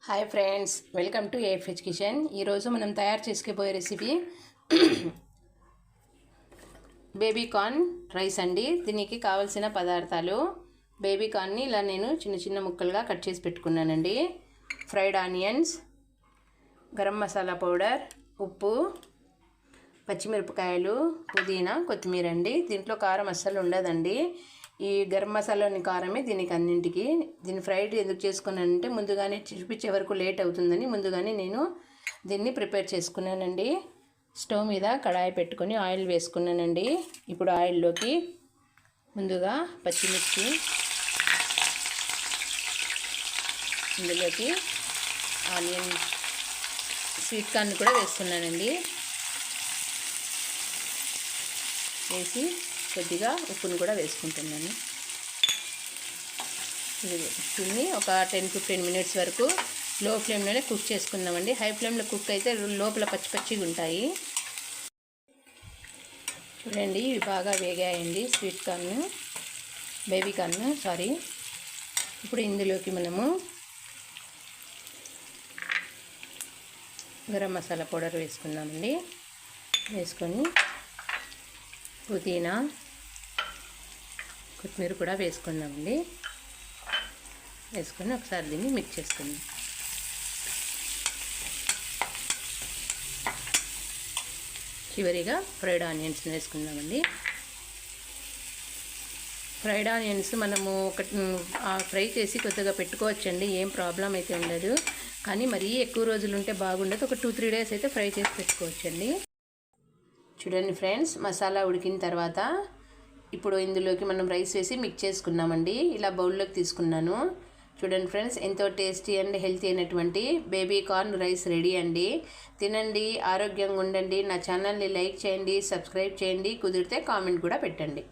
Hi friends, welcome to AFH kitchen. ఈరోజు మనం తయారు చేసుకోబోయే రెసిపీ బేబీ కార్న్ రైస్ అండి. దీనికి కావాల్సిన పదార్థాలు: బేబీ కార్న్ని ఇలా నేను చిన్న చిన్న ముక్కలుగా కట్ చేసి పెట్టుకున్నానండి. Fried onions, garam masala powder, ఉప్పు, పచ్చిమిరపకాయలు, పుదీనా, కొత్తిమీర అండి. దీంట్లో కారం అస్సలు ఉండదండి. ఈ గరం మసాలాని కారమే దీనికి అన్నింటికి. దీన్ని ఫ్రైడ్ ఎందుకు చేసుకున్నానంటే ముందుగానే చూపించే వరకు లేట్ అవుతుందని ముందుగానే నేను దీన్ని ప్రిపేర్ చేసుకున్నానండి. స్టవ్ మీద కడాయి పెట్టుకొని ఆయిల్ వేసుకున్నానండి. ఇప్పుడు ఆయిల్లోకి ముందుగా పచ్చిమిర్చి, ఇందులోకి ఆనియన్, స్వీట్ కార్న్ కూడా వేస్తున్నానండి. వేసి కొద్దిగా ఉప్పును కూడా వేసుకుంటున్నాను. దీన్ని ఒక 10-15 మినిట్స్ వరకు లో ఫ్లేమ్లోనే కుక్ చేసుకుందామండి. హై ఫ్లేమ్లో కుక్ అయితే లోపల పచ్చి పచ్చిగా ఉంటాయి. చూడండి, ఇవి బాగా వేగాయండి. Sweet corn, baby corn sorry. ఇప్పుడు ఇందులోకి మనము గరం మసాలా పౌడర్ వేసుకుందామండి. వేసుకొని పుదీనా, కొత్తిమీర కూడా వేసుకుందామండి. వేసుకొని ఒకసారి దీన్ని మిక్స్ చేసుకుందాం. చివరిగా ఫ్రైడ్ ఆనియన్స్ వేసుకుందామండి. ఫ్రైడ్ ఆనియన్స్ మనము ఫ్రై చేసి కొద్దిగా పెట్టుకోవచ్చండి, ఏం ప్రాబ్లం అయితే ఉండదు. కానీ మరీ ఎక్కువ రోజులు ఉంటే బాగుండదు. ఒక 2-3 డేస్ అయితే ఫ్రై చేసి పెట్టుకోవచ్చండి. చూడండి ఫ్రెండ్స్, మసాలా ఉడికిన తర్వాత ఇప్పుడు ఇందులోకి మనం రైస్ వేసి మిక్స్ చేసుకున్నామండి. ఇలా బౌల్లోకి తీసుకున్నాను. చూడండి ఫ్రెండ్స్, ఎంతో టేస్టీ అండ్ హెల్తీ అయినటువంటి బేబీ కార్న్ రైస్ రెడీ అండి. తినండి, ఆరోగ్యంగా ఉండండి. నా ఛానల్ని లైక్ చేయండి, సబ్స్క్రైబ్ చేయండి, కుదిరితే కామెంట్ కూడా పెట్టండి.